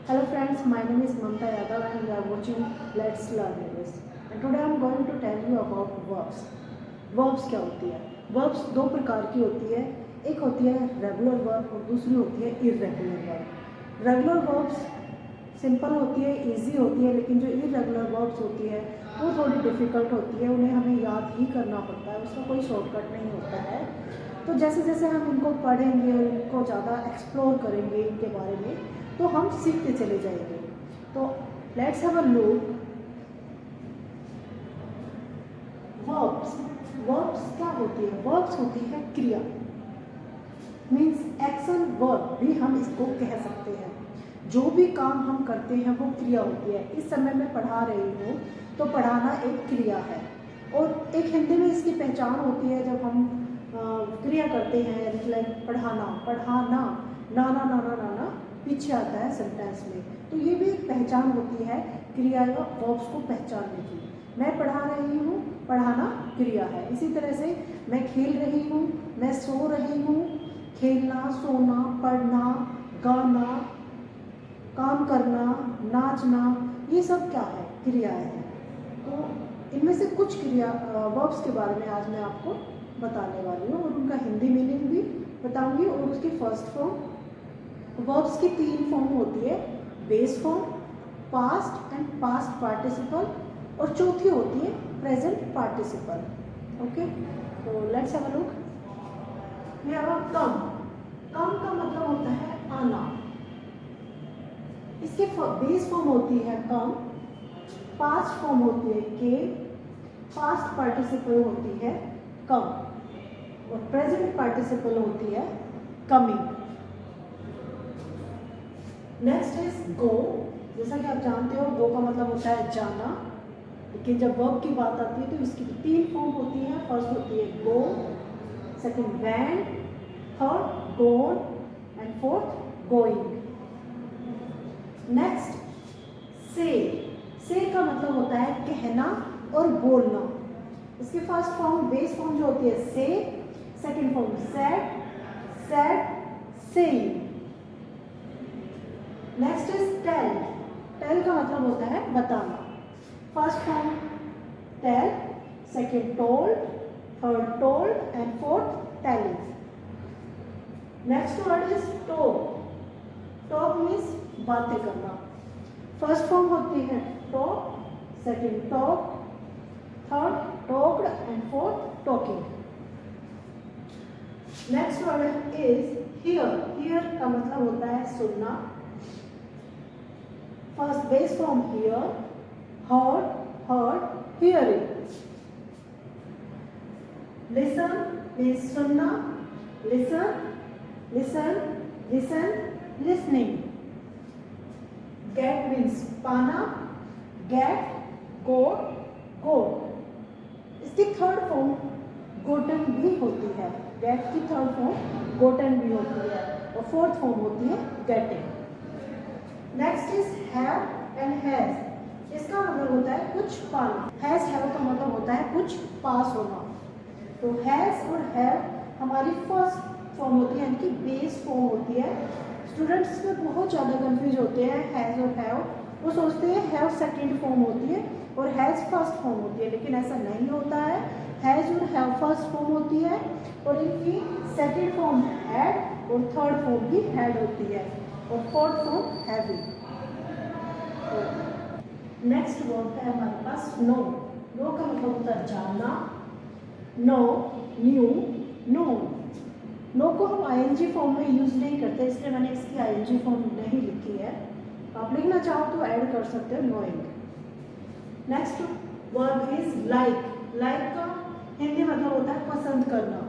Hello friends, my name is Mamta Yadav and you are watching Let's Learn English. And today I am going to tell you about verbs. Verbs क्या होती है? Verbs दो प्रकार की होती है. एक होती है रेगुलर वर्ब और दूसरी होती है irregular verb. Regular verbs simple होती है, इजी होती है, लेकिन जो इरेगुलर वर्ब्स होती है वो थोड़ी डिफ़िकल्ट होती है. उन्हें हमें याद ही करना पड़ता है, उसका कोई शॉर्टकट नहीं होता है. तो जैसे जैसे हम इनको पढ़ेंगे और इनको ज़्यादा एक्सप्लोर करेंगे इनके बारे में, तो हम सीखते चले जाएंगे. तो let's have a look. Verbs. Verbs क्या होती है? वर्ब्स होती है क्रिया, मीन्स एक्शन वर्ब भी हम इसको कह सकते हैं. जो भी काम हम करते हैं वो क्रिया होती है. इस समय मैं पढ़ा रही हूँ तो पढ़ाना एक क्रिया है. और एक हिंदी में इसकी पहचान होती है जब हम क्रिया करते हैं, लाइक पढ़ाना, पढ़ाना, नाना नाना नाना पीछे आता है सेंटेंस में. तो ये भी एक पहचान होती है क्रिया या वर्ब्स को पहचानने की. मैं पढ़ा रही हूँ, पढ़ाना क्रिया है. इसी तरह से मैं खेल रही हूँ, मैं सो रही हूँ. खेलना, सोना, पढ़ना, गाना, काम करना, नाचना, ये सब क्या है? क्रियाएं हैं. तो इनमें से कुछ क्रिया वर्ब्स के बारे में आज मैं आपको बताने वाली हूँ और उनका हिंदी मीनिंग भी बताऊंगी. और उसकी फर्स्ट फॉर्म. वर्ब्स की 3 फॉर्म होती है, base form, past and past participle, और चौथी होती है प्रेजेंट पार्टिसिपल. ओके, तो लेट्स हैव अ लुक. कम. कम का मतलब होता है आना. इसके बेस फॉर्म होती है कम, पास्ट फॉर्म होती है के, पास्ट पार्टिसिपल होती है कम, और प्रेजेंट पार्टिसिपल होती है कमिंग. Next is go. जैसा कि आप जानते हो, गो का मतलब होता है जाना, लेकिन जब वर्ब की बात आती है तो इसकी 3 फॉर्म होती है. फर्स्ट होती है go, second went, third gone and fourth going. Next से. से का मतलब होता है कहना और बोलना. इसकी फर्स्ट फॉर्म, बेस फॉर्म जो होती है से, second form said, said, saying. Next is tell. Tell का मतलब होता है बताना. First form tell, second told, third told and fourth telling. Next word is talk. Talk means बातें करना. फर्स्ट फॉर्म होती है talk, second talk, third talked and fourth talking. Next word is hear. Hear का मतलब होता है सुनना. First base form hear, heard, heard, hearing. Listen means सुनना, listen, listen, listen, listening. Gate means पाना, गेट, गोट, गोट. इसकी थर्ड फॉर्म गोटन भी होती है. गेट की थर्ड फॉर्म गोटन भी होती है और फोर्थ फॉर्म होती है getting. Next is have and has. इसका मतलब होता है कुछ पाना. हैज, हैव का मतलब होता है कुछ पास होना. तो हैज और हैव हमारी फर्स्ट फॉर्म होती है, यानी कि बेस फॉर्म होती है. स्टूडेंट्स इसमें बहुत ज़्यादा कंफ्यूज होते हैं हैज़ और हैव. वो सोचते हैं हैव सेकंड फॉर्म होती है और हैज़ फर्स्ट फॉर्म होती है, लेकिन ऐसा नहीं होता है. हैज़ और हैव फर्स्ट फॉर्म होती है और इनकी सेकंड फॉर्म हैड और थर्ड फॉर्म भी हैड होती है और fourth form heavy. Next word है हमारे पास नो. नो का मतलब होता है जानना. No, knew, known. नो को हम आईएनजी फॉर्म में यूज नहीं करते, इसलिए मैंने इसकी आईएनजी फॉर्म नहीं लिखी है. आप लिखना चाहो तो ऐड कर सकते हो, knowing. Next word is like. Like का हिंदी मतलब होता है पसंद करना.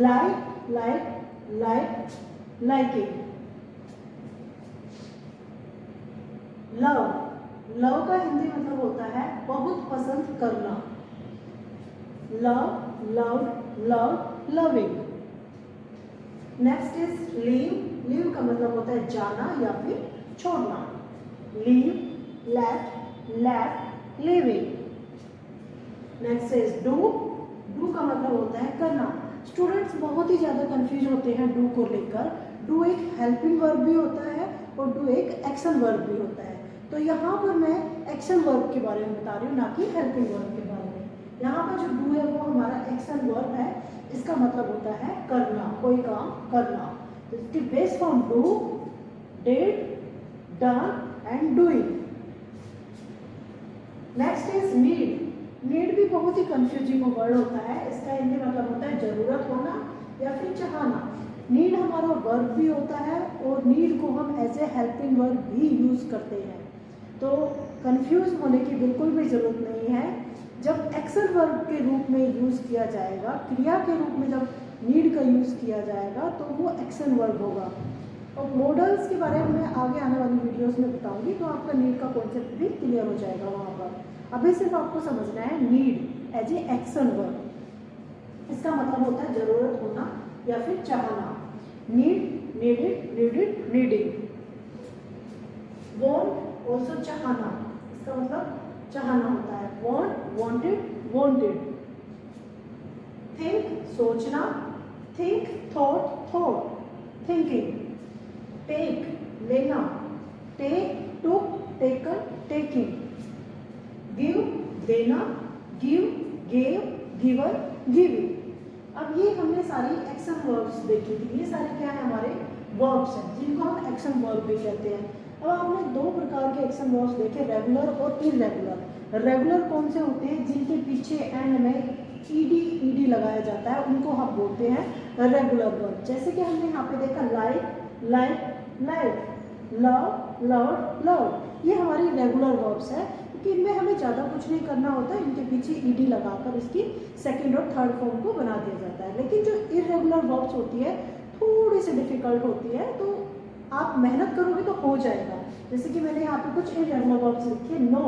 Like, like, like, liking. Love. Love का हिंदी मतलब होता है बहुत पसंद करना. Love, love, love, loving. Next is leave. Leave का मतलब होता है जाना या फिर छोड़ना. Leave, left, left, living. Next is do. Do का मतलब होता है करना. स्टूडेंट्स बहुत ही ज़्यादा कंफ्यूज होते हैं डू को लेकर. डू एक हेल्पिंग वर्ब भी होता है और डू एक एक्शन वर्ब भी होता है। तो यहाँ पर मैं एक्शन वर्ब के बारे में बता रही हूँ, ना कि हेल्पिंग वर्ब के बारे में। यहाँ पर जो डू है वो हमारा एक्शन वर्ब है, इसका मतलब होता है करना, कोई काम करना। तो इसकी base form do, did, done and doing. Next is need. Need भी बहुत ही कंफ्यूजिंग वर्ड होता है। इसका हिंदी मतलब होता है जरूरत होना या फिर चाहना। नीड हमारा वर्ब भी होता है और नीड को हम एज ए हेल्पिंग वर्ब भी यूज करते हैं। तो कंफ्यूज होने की बिल्कुल भी जरूरत नहीं है। जब एक्शन वर्ब के रूप में यूज किया जाएगा, क्रिया के रूप में जब नीड का यूज किया जाएगा तो वो एक्शन वर्ब होगा। और मॉडल्स के बारे में मैं आगे आने वाली वीडियोस में बताऊंगी, तो आपका नीड का कॉन्सेप्ट भी क्लियर हो जाएगा वहाँ पर। अभी सिर्फ आपको समझना है need as a action verb. इसका मतलब होता है जरूरत होना या फिर चाहना। Need, needed, needed, needing. Want also चाहना, इसका मतलब चाहना होता है। Want, wanted, wanted. थिंक सोचना, think, thought, thought, thinking. Take लेना, take, took, taken, taking. Give देना, गिव, गेव, गिवन, गिविंग। अब ये हमने सारी एक्शन वर्ब्स देखी थी। ये सारे क्या है हमारे वर्ब्स हैं जिनको हम एक्शन वर्ब भी कहते हैं। अब हमने दो प्रकार के एक्शन वर्ब्स देखे, रेगुलर और इरेगुलर। रेगुलर कौन से होते हैं? जिनके पीछे एंड में ईडी लगाया जाता है, उनको हम बोलते हैं रेगुलर वर्ब। जैसे कि हमने यहाँ पे देखा like, like, love, loved, loved. ये हमारी रेगुलर वर्ब्स है क्योंकि इनमें हमें ज़्यादा कुछ नहीं करना होता है। इनके पीछे ईडी लगाकर इसकी सेकंड और थर्ड फॉर्म को बना दिया जाता है। लेकिन जो इरेगुलर वर्ब्स होती है थोड़ी सी डिफिकल्ट होती है, तो आप मेहनत करोगे तो हो जाएगा। जैसे कि मैंने यहाँ पे कुछ इरेगुलर वर्ब्स लिखे। नो,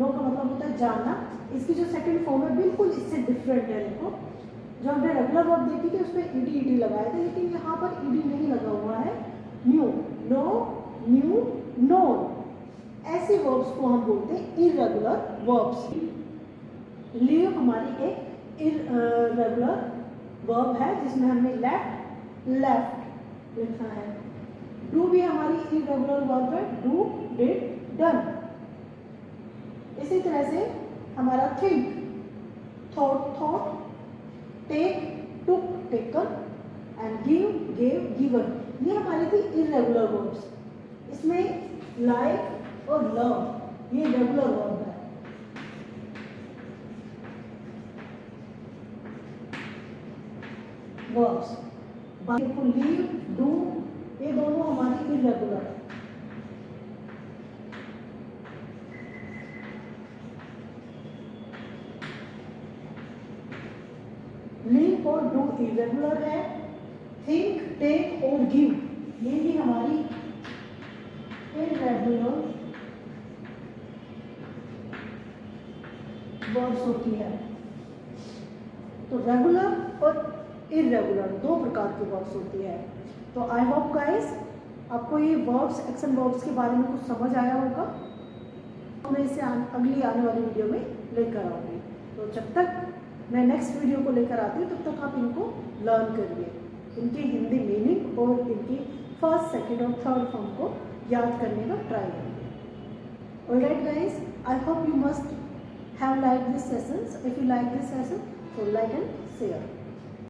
नो का मतलब होता है जानना। इसकी जो सेकंड फॉर्म है बिल्कुल इससे डिफरेंट है। देखो, जो हमने रेगुलर वर्ब देखी थी उसमें ईडी लगाए थे, लेकिन यहाँ पर ईडी नहीं लगा हुआ है। Knew, know, knew, known. ऐसे वर्ब्स को हम बोलते हैं इरेगुलर वर्ब्स। लीव हमारी एक इरेगुलर वर्ब है जिसमें हमने लेफ्ट लिखा है। डू भी हमारी इरेगुलर वर्ब है। Do, did, done. इसी तरह से हमारा think, thought, take, took, taken and give, gave, given. ये हमारी थी इरेगुलर वर्ब्स। इसमें लाइक और लव ये रेगुलर वर्ब है। वर्ब्स बाकी लीव, डू ये दोनों हमारी इरेगुलर है। लीव और डू इरेगुलर है। थिंक, टेक और गिव ये भी हमारी इरेगुलर वर्ब्स होती है। तो रेगुलर और इरेगुलर दो प्रकार की वर्ब्स होती है। तो आई होप गाइस आपको ये वर्ब्स, एक्शन वर्ब्स के बारे में कुछ समझ आया होगा। मैं इसे अगली आने वाली वीडियो में लेकर आऊँगी। तो जब तक मैं नेक्स्ट वीडियो को लेकर आती हूँ तब तक आप इनको लर्न करिए, इनकी हिंदी मीनिंग और इनकी फर्स्ट, सेकेंड और थर्ड फॉर्म को याद करने का ट्राई करिए। Alright guys, I hope you must have liked this sessions. If you like this session, so like and share.